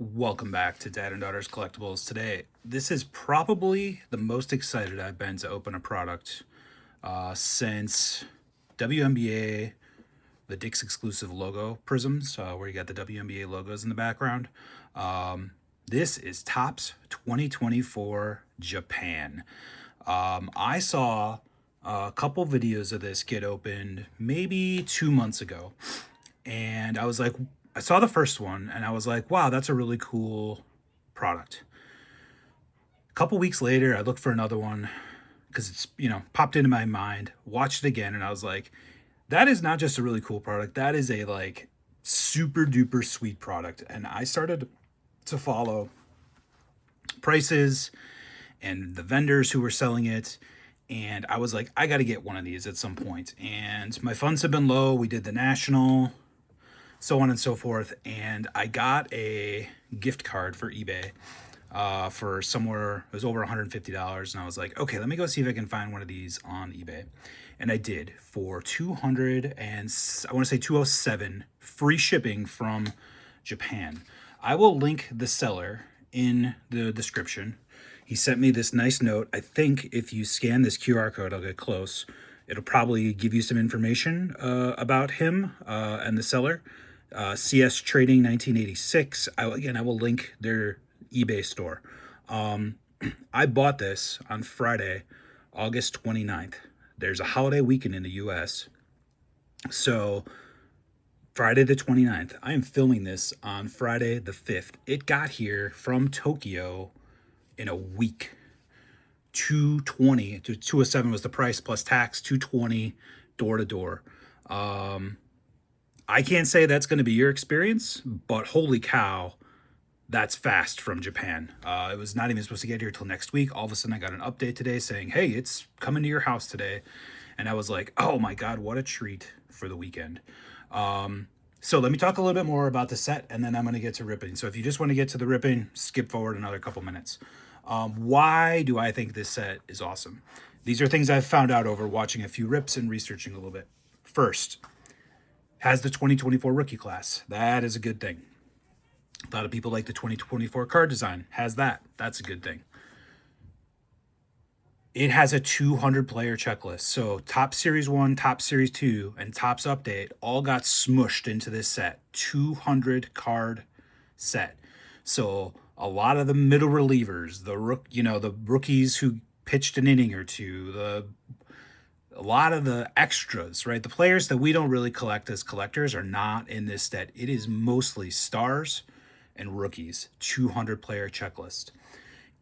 Welcome back to Dad and Daughters Collectibles. Today, this is probably the most excited I've been to open a product since WNBA, the Dick's exclusive logo prisms, where you got the WNBA logos in the background. This is Topps 2024 Japan. I saw a couple videos of this get opened maybe 2 months ago, and I saw the first one and I was like, wow, that's a really cool product. A couple weeks later, I looked for another one because it's popped into my mind, watched it again, and I was like, that is not just a really cool product. That is a like super duper sweet product. And I started to follow prices and the vendors who were selling it. And I was like, I got to get one of these at some point. And my funds have been low. We did the national, so on and so forth. And I got a gift card for eBay for somewhere, it was over $150. And I was like, okay, let me go see if I can find one of these on eBay. And I did for 200 and I want to say 207 free shipping from Japan. I will link the seller in the description. He sent me this nice note. I think if you scan this QR code, I'll get close. It'll probably give you some information about him and the seller. CS Trading 1986. I will link their eBay store. I bought this on Friday, August 29th. There's a holiday weekend in the US. So Friday the 29th. I am filming this on Friday the 5th. It got here from Tokyo in a week. 220 to 207 was the price plus tax, 220 door to door. I can't say that's going to be your experience, but holy cow, that's fast from Japan. It was not even supposed to get here till next week. All of a sudden, I got an update today saying, hey, it's coming to your house today. And I was like, oh my God, what a treat for the weekend. So let me talk a little bit more about the set, and then I'm going to get to ripping. So if you just want to get to the ripping, skip forward another couple minutes. Why do I think this set is awesome? These are things I've found out over watching a few rips and researching a little bit. First, has the 2024 rookie class. That is a good thing. A lot of people like the 2024 card design. Has that. That's a good thing. It has a 200 player checklist. So Top Series 1, Top Series 2, and Topps Update all got smushed into this set. 200 card set. So a lot of the middle relievers, the rookies who pitched an inning or two, a lot of the extras, right? The players that we don't really collect as collectors are not in this set. It is mostly stars and rookies. 200 player checklist.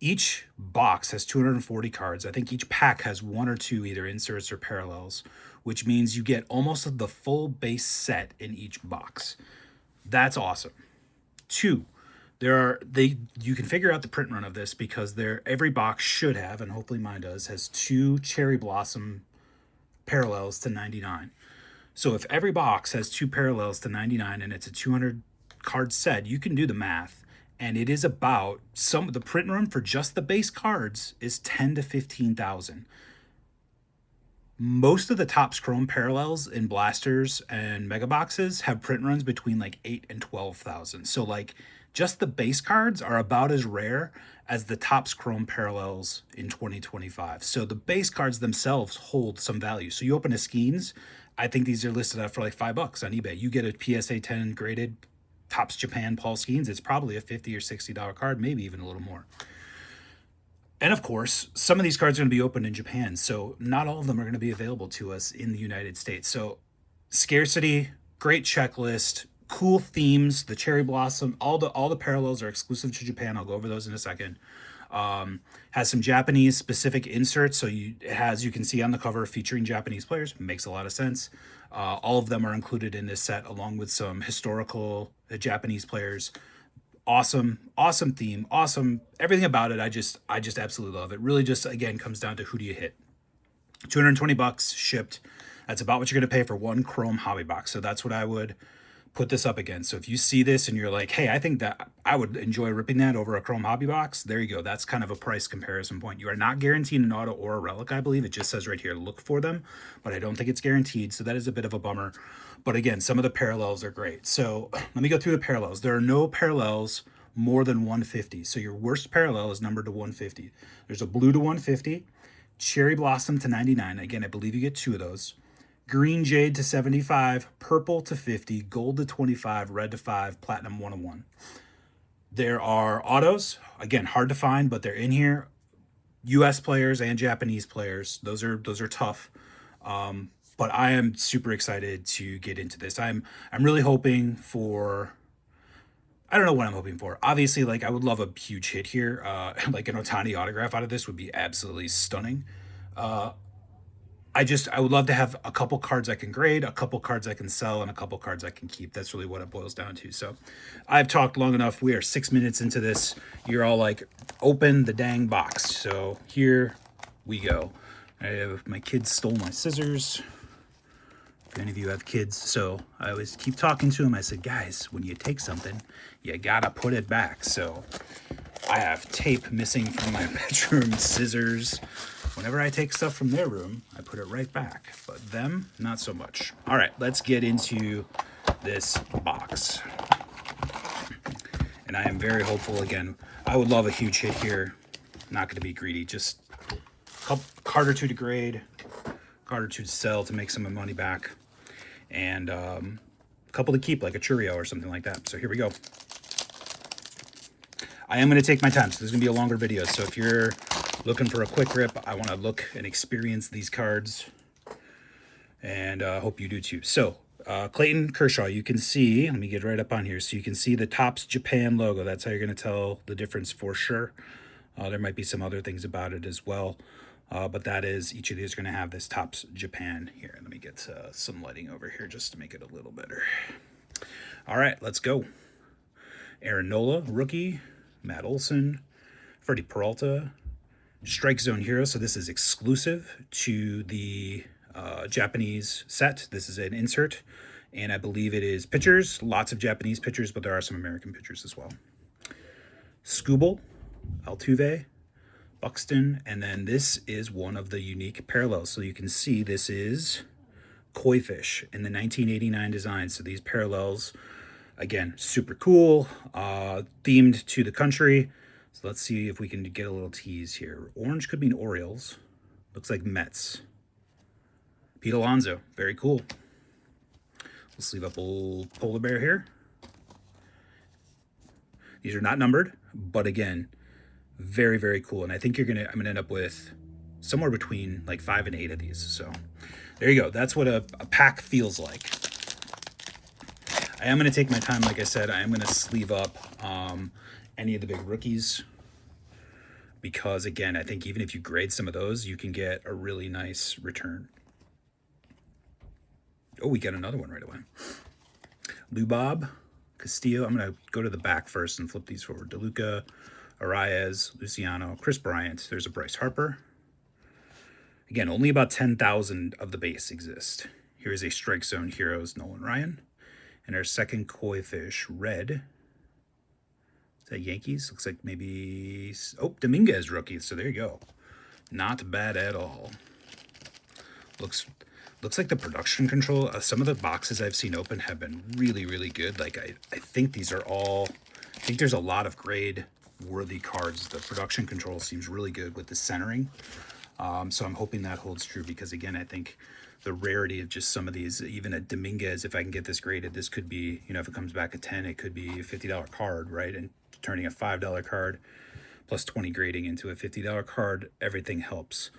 Each box has 240 cards. I think each pack has one or two either inserts or parallels, which means you get almost the full base set in each box. That's awesome. Two, you can figure out the print run of this because every box should have, and hopefully mine does, has two cherry blossom parallels to 99. So if every box has two parallels to 99 and it's a 200 card set, you can do the math. And it is about the print run for just the base cards is 10 to 15,000. Most of the Topps Chrome parallels in blasters and mega boxes have print runs between like 8 and 12,000. So like just the base cards are about as rare as the Topps Chrome parallels in 2025. So the base cards themselves hold some value. So you open a Skeens, I think these are listed at for like $5 on eBay. You get a PSA 10 graded Topps Japan Paul Skeens, it's probably a $50 or $60 card, maybe even a little more. And of course, some of these cards are going to be opened in Japan, so not all of them are going to be available to us in the United States. So scarcity, great checklist, cool themes, the cherry blossom, all the parallels are exclusive to Japan. I'll go over those in a second. Has some Japanese specific inserts, so you can see on the cover featuring Japanese players. Makes a lot of sense. All of them are included in this set, along with some historical Japanese players. Awesome theme, awesome everything about it. I just absolutely love it. Really, just again comes down to who do you hit. $220 shipped. That's about what you're going to pay for one Chrome hobby box. So that's what I would put this up against. So if you see this and you're like, hey, I think that I would enjoy ripping that over a Chrome hobby box, there you go. That's kind of a price comparison point. You are not guaranteed an auto or a relic, I believe. It just says right here, look for them, but I don't think it's guaranteed. So that is a bit of a bummer. But again, some of the parallels are great. So let me go through the parallels. There are no parallels more than 150. So your worst parallel is numbered to 150. There's a blue to 150, cherry blossom to 99. Again, I believe you get 2 of those. Green jade to 75, purple to 50, gold to 25, red to 5, platinum 101. There are autos, again, hard to find, but they're in here. US players and Japanese players. Those are tough. But I am super excited to get into this. I'm really hoping for, I don't know what I'm hoping for. Obviously, like, I would love a huge hit here. Like an Otani autograph out of this would be absolutely stunning. I would love to have a couple cards I can grade, a couple cards I can sell, and a couple cards I can keep. That's really what it boils down to. So I've talked long enough. We are 6 minutes into this. You're all like, open the dang box. So here we go. My kids stole my scissors. If any of you have kids, so I always keep talking to them. I said, guys, when you take something, you gotta put it back. So I have tape missing from my bedroom, scissors. Whenever I take stuff from their room, I put it right back. But them, not so much. All right, let's get into this box. And I am very hopeful again. I would love a huge hit here. Not going to be greedy. Just a card or 2 to grade, card or 2 to sell to make some of my money back, and a couple to keep, like a Churio or something like that. So here we go. I am going to take my time, so there's going to be a longer video. So if you're looking for a quick rip, I want to look and experience these cards, and hope you do too. So Clayton Kershaw, you can see, let me get right up on here, so you can see the Topps Japan logo. That's how you're going to tell the difference for sure. There might be some other things about it as well, but that is, each of these are going to have this Topps Japan here. Let me get some lighting over here just to make it a little better. All right, let's go. Aaron Nola, rookie. Matt Olson, Freddie Peralta, Strike Zone Hero. So this is exclusive to the Japanese set. This is an insert, and I believe it is pitchers. Lots of Japanese pitchers, but there are some American pitchers as well. Skubal, Altuve, Buxton, and then this is one of the unique parallels. So you can see this is Koi Fish in the 1989 design. So these parallels, again, super cool, themed to the country. So let's see if we can get a little tease here. Orange could mean Orioles. Looks like Mets. Pete Alonso, very cool. We'll sleeve up old polar bear here. These are not numbered, but again, very, very cool. And I think I'm gonna end up with somewhere between like 5 and 8 of these. So there you go. That's what a pack feels like. I am going to take my time. Like I said, I am going to sleeve up any of the big rookies, because again, I think even if you grade some of those, you can get a really nice return. Oh, we got another one right away. Lubob, Castillo. I'm going to go to the back first and flip these forward. DeLuca, Arraez, Luciano, Chris Bryant. There's a Bryce Harper. Again, only about 10,000 of the base exist. Here is a Strike Zone Heroes Nolan Ryan. And our second Koi Fish, red. Is that Yankees? Looks like maybe... Oh, Dominguez rookie. So there you go. Not bad at all. Looks like the production control. Some of the boxes I've seen open have been really, really good. Like, I think these are all... I think there's a lot of grade-worthy cards. The production control seems really good with the centering. So I'm hoping that holds true, because, again, I think the rarity of just some of these, even a Dominguez, if I can get this graded, this could be, you know, if it comes back at 10, it could be a $50 card, right? And turning a $5 card plus 20 grading into a $50 card, everything helps.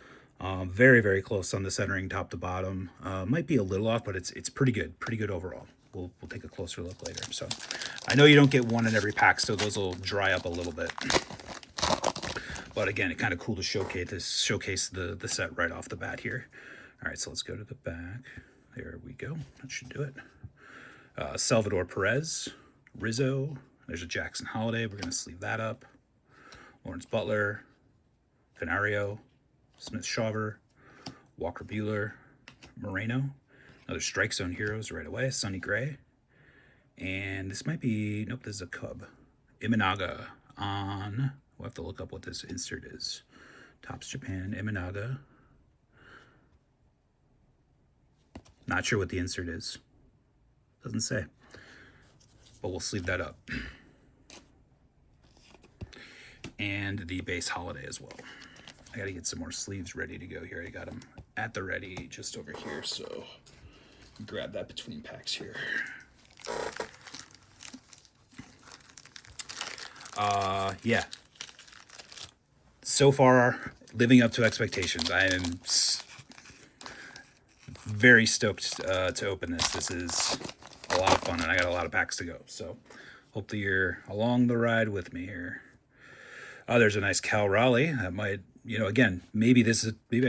Very, very close on the centering, top to bottom. Might be a little off, but it's pretty good overall. We'll take a closer look later. So I know you don't get one in every pack, so those will dry up a little bit. But again, it's kind of cool to showcase the set right off the bat here. All right, so let's go to the back. There we go. That should do it. Salvador Perez, Rizzo. There's a Jackson Holiday. We're going to sleeve that up. Lawrence Butler, Canario, Smith Shawver, Walker Buehler, Moreno. Another Strike Zone Heroes right away. Sonny Gray. And this might be... Nope, this is a Cub. Imanaga on... We'll have to look up what this insert is. Topps Japan, Imanaga. Not sure what the insert is. Doesn't say. But we'll sleeve that up. and the base holiday as well. I gotta get some more sleeves ready to go here. I got them at the ready just over here, so grab that between packs here. Yeah. So far, living up to expectations. I am very stoked to open this. This is a lot of fun, and I got a lot of packs to go. So hopefully you're along the ride with me here. There's a nice Cal Raleigh. That might, again, maybe I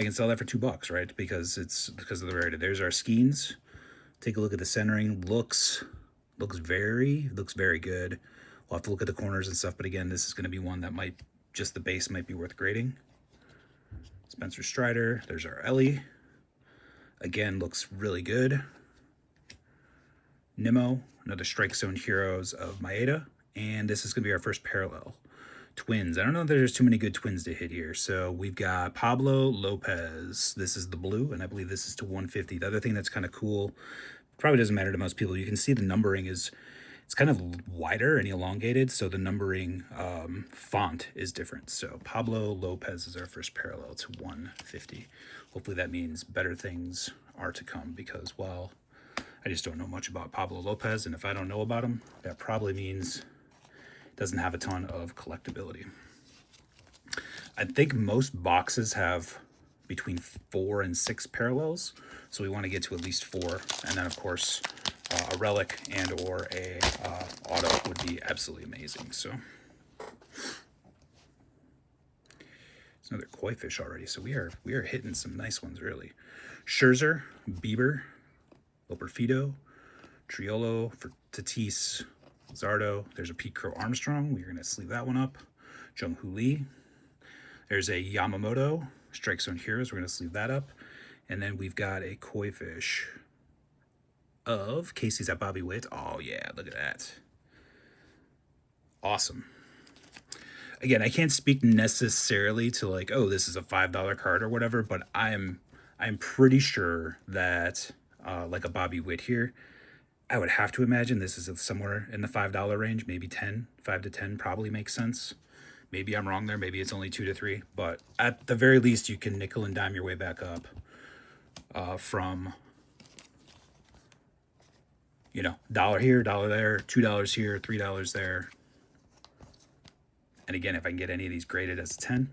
can sell that for $2, right? Because of the rarity. There's our Skeens. Take a look at the centering. Looks very good. We'll have to look at the corners and stuff, but again, this is going to be one that just the base might be worth grading. Spencer Strider. There's our Ellie. Again, looks really good. Nimmo, another Strike Zone Heroes of Maeda. And this is going to be our first parallel. Twins. I don't know if there's too many good twins to hit here. So we've got Pablo Lopez. This is the blue, and I believe this is to 150. The other thing that's kind of cool, probably doesn't matter to most people, you can see the numbering it's kind of wider and elongated, so the numbering font is different. So Pablo Lopez is our first parallel to 150. Hopefully that means better things are to come, because while I just don't know much about Pablo Lopez, and if I don't know about him, that probably means doesn't have a ton of collectability. I think most boxes have between 4 and 6 parallels, so we want to get to at least 4, and then of course a relic and or a auto would be absolutely amazing. So it's another koi fish already, so we are hitting some nice ones early. Scherzer, Bieber, Loperfido, Triolo for Tatis, Zardo. There's a Pete Crow Armstrong. We're going to sleeve that one up. Jung-Hoo Lee. There's a Yamamoto, Strike Zone Heroes. We're going to sleeve that up. And then we've got a koi fish of Casey's at Bobby Witt. Oh, yeah, look at that. Awesome. Again, I can't speak necessarily to like, oh, this is a $5 card or whatever, but I'm pretty sure that like a Bobby Witt here, I would have to imagine this is somewhere in the $5 range, maybe 10, 5 to 10 probably makes sense. Maybe I'm wrong there. Maybe it's only 2 to 3, but at the very least, you can nickel and dime your way back up from, $1 here, $1 there, $2 here, $3 there. And again, if I can get any of these graded as a 10,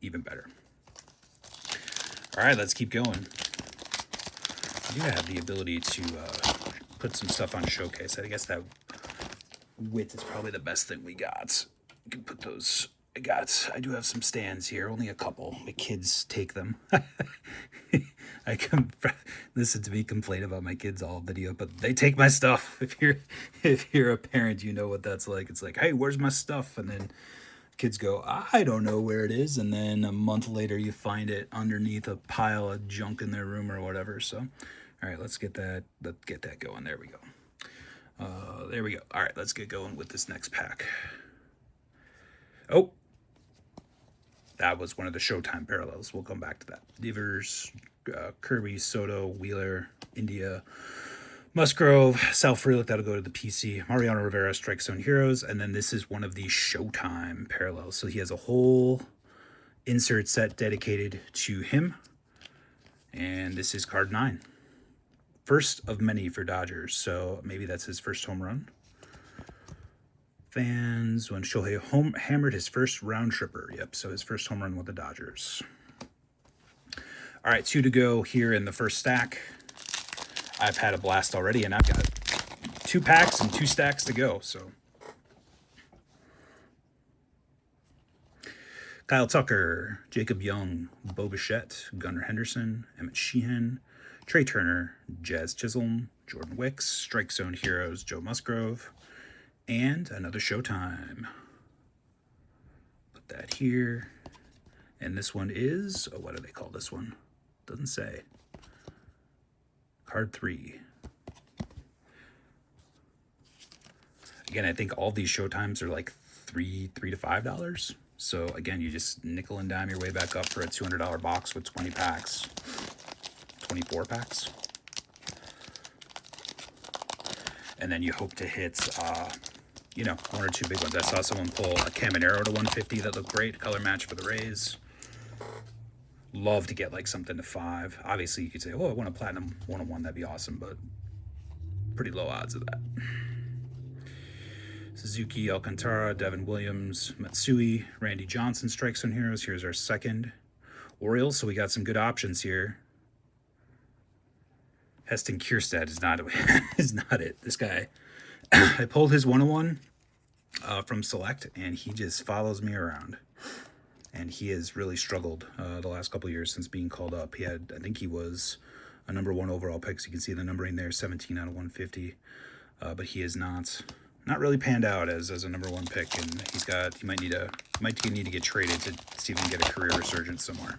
even better. All right, let's keep going. I do have the ability to put some stuff on showcase. I guess that width is probably the best thing we got. We can put those. I do have some stands here, only a couple. My kids take them. I can listen to me complain about my kids all video, but they take my stuff. If you're a parent, you know what that's like. It's like, hey, where's my stuff? And then kids go, I don't know where it is. And then a month later, you find it underneath a pile of junk in their room or whatever. So, all right, let's get that going. There we go. There we go. All right, let's get going with this next pack. Oh, that was one of the Showtime parallels. We'll come back to that. Devers, Kirby, Soto, Wheeler, India, Musgrove, Sal Frelick, that'll go to the PC. Mariano Rivera, Strike Zone Heroes, and then this is one of the Showtime parallels. So he has a whole insert set dedicated to him, and this is card 9. First of many for Dodgers, so maybe that's his first home run. Fans, when Shohei hammered his first round tripper. Yep, so his first home run with the Dodgers. All right, 2 to go here in the first stack. I've had a blast already, and I've got 2 packs and 2 stacks to go. So, Kyle Tucker, Jacob Young, Bo Bichette, Gunnar Henderson, Emmett Sheehan, Trey Turner, Jazz Chisholm, Jordan Wicks, Strike Zone Heroes, Joe Musgrove, and another Showtime. Put that here. And this one is, what do they call this one? Doesn't say. Card 3. Again, I think all these Showtimes are like $3 to $5. So again, you just nickel and dime your way back up for a $200 box with 20 packs, 24 packs. And then you hope to hit you know, one or two big ones. I saw someone pull a Caminero to 150 that looked great, color match for the Rays. Love to get like something to 5. Obviously, you could say, oh, I want a platinum 101, that'd be awesome, but pretty low odds of that. Suzuki, Alcantara, Devin Williams, Matsui, Randy Johnson, Strike Zone Heroes. Here's our second Orioles, so we got some good options here. Heston Kjerstad is not is not it. This guy, I pulled his 101 from Select, and he just follows me around. And he has really struggled the last couple of years since being called up. He had, I think he was a number 1 overall pick, so you can see the numbering there, 17 out of 150. But he is not really panned out as a number 1 pick, and he might need to get traded to see if he can get a career resurgence somewhere.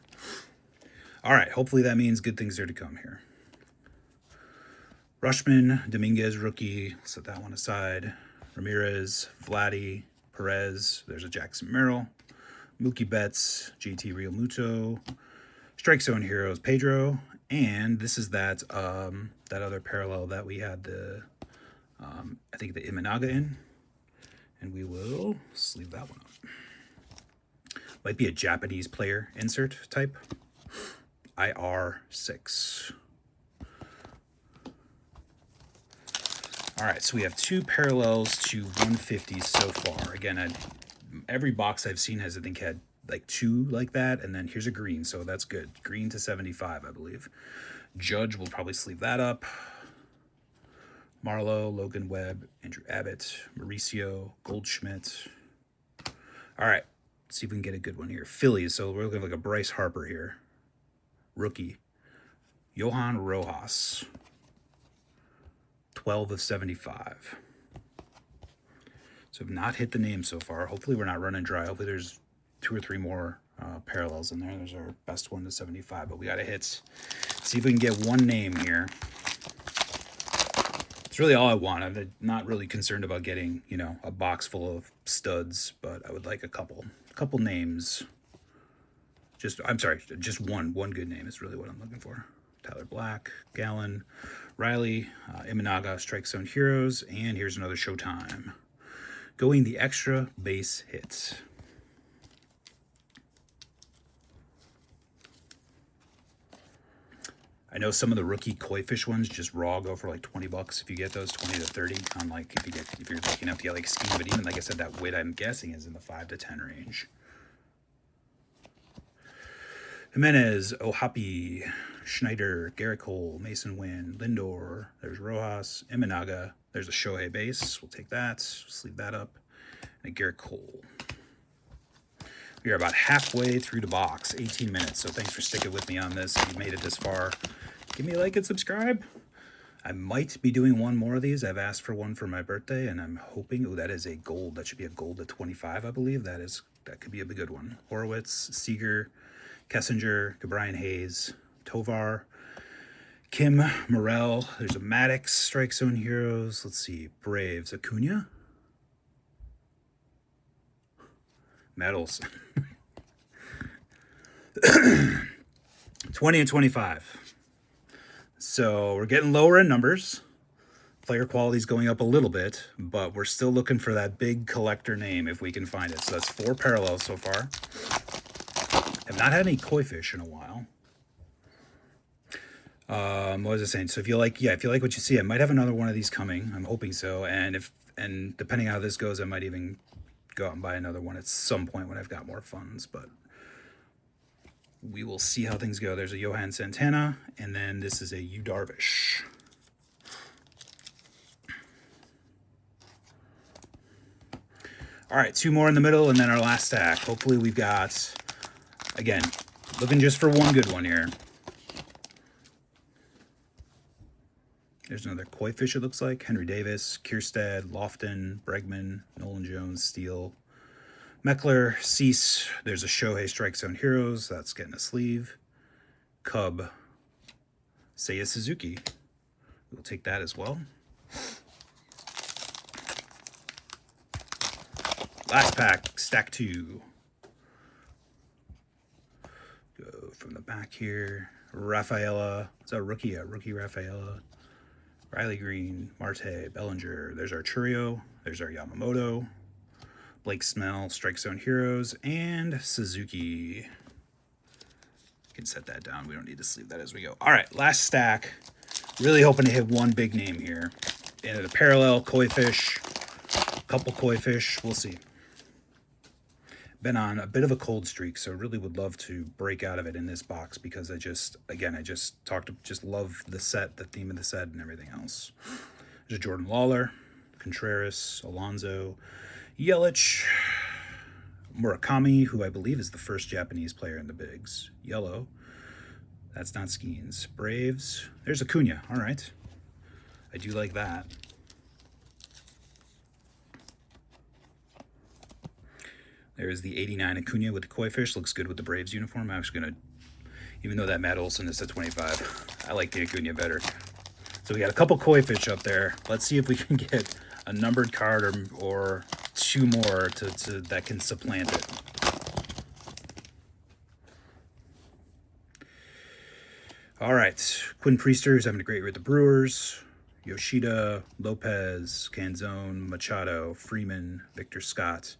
All right, hopefully that means good things are to come here. Rushman, Dominguez, rookie. Set that one aside. Ramirez, Vladdy, Perez. There's a Jackson Merrill. Mookie Betts, JT Realmuto. Strike Zone Heroes, Pedro. And this is that other parallel that we had I think the Imanaga in. And we will sleeve that one up. Might be a Japanese player insert type. IR6. All right, so we have 2 parallels to 150s so far. Again, every box I've seen has, I think, had like 2 like that, and then here's a green, so that's good. Green to 75, I believe. Judge will probably sleeve that up. Marlowe, Logan Webb, Andrew Abbott, Mauricio, Goldschmidt. All right, let's see if we can get a good one here. Phillies, so we're looking at like a Bryce Harper here. Rookie. Johan Rojas. 12 of 75. So have not hit the name so far. Hopefully we're not running dry. Hopefully there's 2 or 3 more parallels in there. There's our best one to 75, but we got to hit. See if we can get one name here. It's really all I want. I'm not really concerned about getting, you know, a box full of studs, but I would like a couple names. Just one good name is really what I'm looking for. Tyler Black, Gallen, Riley, Imanaga, Strike Zone Heroes, and here's another Showtime. Going the extra base hits. I know some of the rookie koi fish ones just raw go for like $20 if you get those, 20 to 30. On like if you're lucky enough to get like scheme, but even like I said, that wit I'm guessing is in the 5 to 10 range. Jimenez, Ohapi, Schneider, Garrett Cole, Mason Wynn, Lindor. There's Rojas, Imanaga. There's a Shohei base. We'll take that. Sleeve that up. And a Garrett Cole. We are about halfway through the box, 18 minutes. So thanks for sticking with me on this. If you made it this far, give me a like and subscribe. I might be doing one more of these. I've asked for one for my birthday, and I'm hoping. Oh, that is a gold. That should be a gold at 25, I believe. That could be a good one. Horowitz, Seager, Kessinger, Brian Hayes, Tovar, Kim, Morel. There's a Maddox, Strike Zone Heroes. Let's see, Braves, Acuna, Matt Olson. 20 and 25. So we're getting lower in numbers. Player quality is going up a little bit, but we're still looking for that big collector name if we can find it. So that's 4 parallels so far. Have not had any koi fish in a while. What was I saying? So if you like what you see, I might have another one of these coming. I'm hoping so. And depending on how this goes, I might even go out and buy another one at some point when I've got more funds. But we will see how things go. There's a Johan Santana, and then this is a Yu Darvish. All right, 2 more in the middle, and then our last stack. Hopefully we've got, again, looking just for one good one here. There's another koi fish, it looks like. Henry Davis, Kierstead, Lofton, Bregman, Nolan Jones, Steele, Meckler, Cease. There's a Shohei Strike Zone Heroes. That's getting a sleeve. Cub, Seiya Suzuki. We'll take that as well. Last pack, stack 2. Go from the back here. Rafaela. Is that a rookie? Yeah, rookie Rafaela. Riley Green, Marte, Bellinger. There's our Churio. There's our Yamamoto, Blake Snell, Strike Zone Heroes, and Suzuki. Can set that down. We don't need to sleeve that as we go. All right, last stack. Really hoping to hit one big name here. And a parallel, Koi Fish, a couple Koi Fish. We'll see. Been on a bit of a cold streak, so really would love to break out of it in this box because I just love the set, the theme of the set, and everything else. There's a Jordan Lawler, Contreras, Alonso, Yelich, Murakami, who I believe is the first Japanese player in the bigs. Yellow. That's not Skeens. Braves. There's Acuna. All right. I do like that. There's the 89 Acuna with the Koi Fish. Looks good with the Braves uniform. I'm actually going to, even though that Matt Olson is at 25, I like the Acuna better. So we got a couple Koi Fish up there. Let's see if we can get a numbered card or two more to that can supplant it. All right. Quinn Priester is having a great year with the Brewers. Yoshida, Lopez, Canzone, Machado, Freeman, Victor Scott,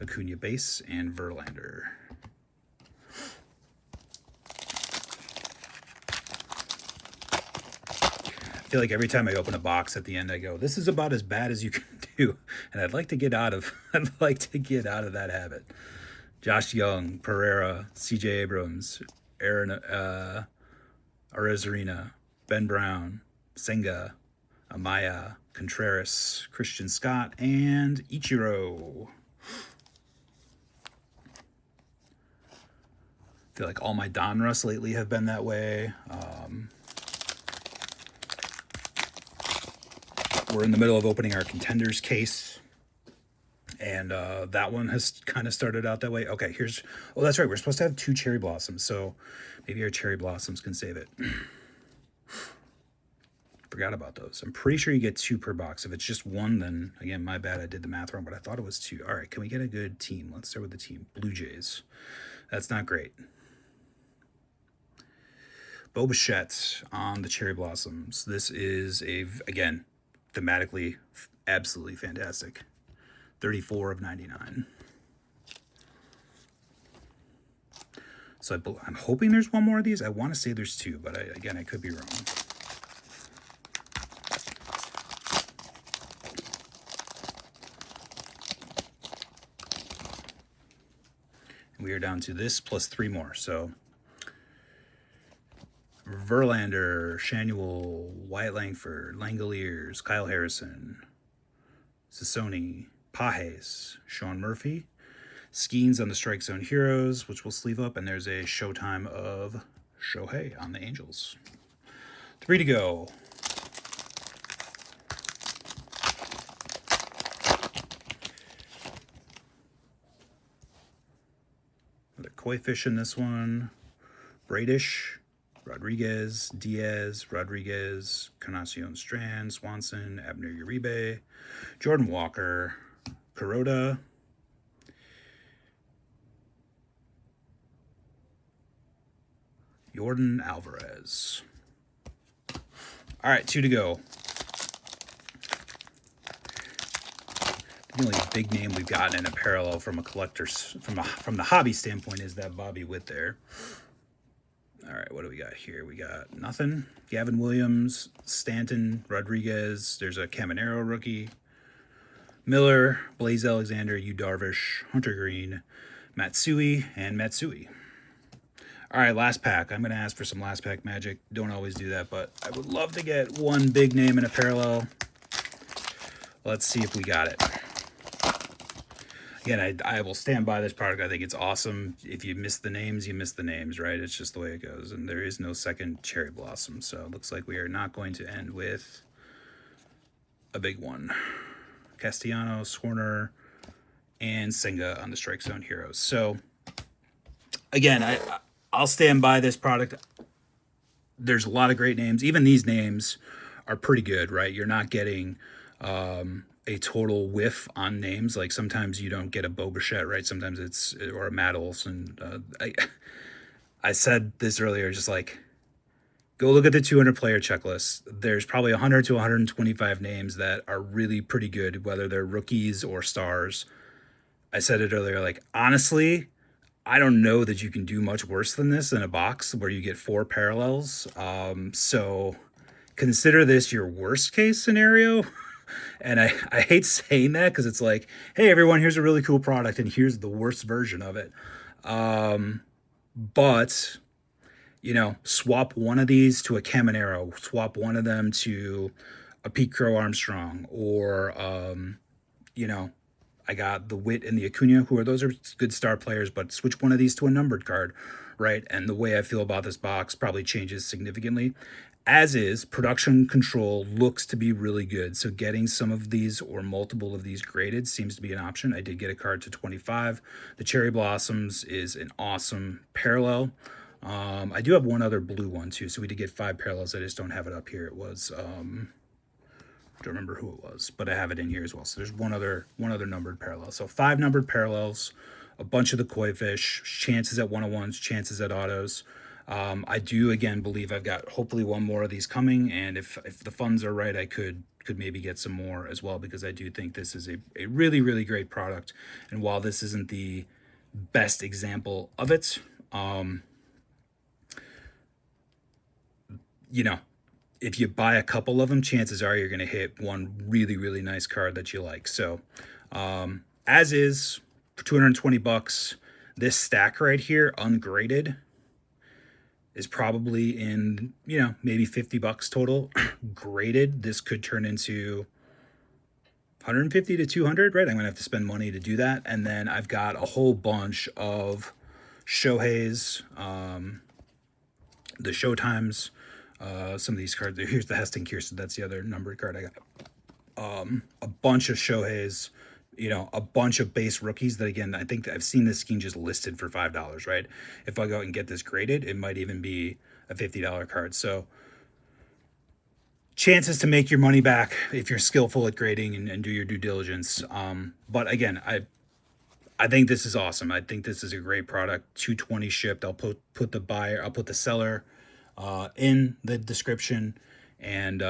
Acuna base, and Verlander. I feel like every time I open a box at the end, I go, "This is about as bad as you can do," and I'd like to get out of that habit. Josh Young, Pereira, C.J. Abrams, Aaron Arozarena, Ben Brown, Senga, Amaya, Contreras, Christian Scott, and Ichiro. I feel like all my Donruss lately have been that way. We're in the middle of opening our Contenders case, and that one has kind of started out that way. Okay, oh, that's right. We're supposed to have 2 Cherry Blossoms, so maybe our Cherry Blossoms can save it. Forgot about those. I'm pretty sure you get 2 per box. If it's just 1, then, again, my bad. I did the math wrong, but I thought it was 2. All right, can we get a good team? Let's start with the team. Blue Jays. That's not great. Bo Bichette on the Cherry Blossoms. This is, again, thematically absolutely fantastic. 34 of 99. So I'm hoping there's one more of these. I want to say there's 2, but again, I could be wrong. And we are down to this plus 3 more. So Verlander, Shanuel, Wyatt Langford, Langoliers, Kyle Harrison, Sassoni, Pages, Sean Murphy, Skeens on the Strike Zone Heroes, which we'll sleeve up, and there's a Showtime of Shohei on the Angels. 3 to go. Another Koi Fish in this one. Bradish, Rodriguez, Diaz, Rodriguez, Encarnacion Strand, Swanson, Abner Uribe, Jordan Walker, Kuroda, Jordan Alvarez. All right, 2 to go. The only big name we've gotten in a parallel from a collector's, from the hobby standpoint, is that Bobby Witt there. All right, what do we got here? We got nothing. Gavin Williams, Stanton, Rodriguez. There's a Caminero rookie. Miller, Blaze Alexander, Yu Darvish, Hunter Green, Matsui, and Matsui. All right, last pack. I'm going to ask for some last pack magic. Don't always do that, but I would love to get one big name in a parallel. Let's see if we got it. Again, I will stand by this product. I think it's awesome. If you miss the names, you miss the names, right? It's just the way it goes. And there is no second Cherry Blossom. So it looks like we are not going to end with a big one. Castellanos, Swarner, and Senga on the Strike Zone Heroes. So, again, I'll stand by this product. There's a lot of great names. Even these names are pretty good, right? You're not getting a total whiff on names. Like sometimes you don't get a Bo Bichette, right? Sometimes it's, or a Matt Olson. I said this earlier, just like, go look at the 200 player checklist. There's probably 100 to 125 names that are really pretty good, whether they're rookies or stars. I said it earlier, like, honestly, I don't know that you can do much worse than this in a box where you get 4 parallels. So consider this your worst case scenario. And I hate saying that because it's like, hey, everyone, here's a really cool product and here's the worst version of it. But, you know, swap one of these to a Caminero, swap one of them to a Pete Crow Armstrong, or, you know, I got the Witt and the Acuna, those are good star players, but switch one of these to a numbered card, right? And the way I feel about this box probably changes significantly. As is, production control looks to be really good. So getting some of these or multiple of these graded seems to be an option. I did get a card to 25. The Cherry Blossoms is an awesome parallel. I do have one other blue one too. So we did get 5 parallels. I just don't have it up here. It was, don't remember who it was, but I have it in here as well. So there's one other numbered parallel. So 5 numbered parallels, a bunch of the koi fish, chances at 101s, chances at autos. I do again believe I've got hopefully one more of these coming, and if the funds are right, I could maybe get some more as well, because I do think this is a really, really great product. And while this isn't the best example of it, you know, if you buy a couple of them, chances are you're going to hit one really, really nice card that you like. So, as is, for 220 bucks, this stack right here, ungraded, is probably in, you know, maybe 50 bucks total. Graded, this could turn into 150 to 200, right? I'm going to have to spend money to do that. And then I've got a whole bunch of Shohei's, the Showtimes, some of these cards. Here's the Heston Kiersten. That's the other numbered card I got. A bunch of Shohei's, you know, a bunch of base rookies that, again, I think I've seen this scheme just listed for $5, right? If I go out and get this graded, it might even be a $50 card. So chances to make your money back if you're skillful at grading and do your due diligence. But again, I think this is awesome. I think this is a great product. 220 shipped. I'll put the seller in the description, and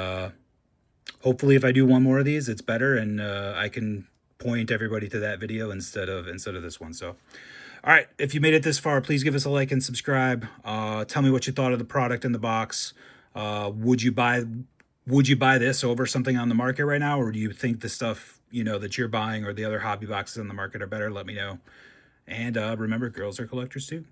hopefully if I do one more of these, it's better, and I can point everybody to that video instead of this one. So all right, if you made it this far, please give us a like and subscribe. Tell me what you thought of the product in the box. Would you buy this over something on the market right now, or do you think the stuff, you know, that you're buying or the other hobby boxes on the market are better? Let me know. And remember, girls are collectors too.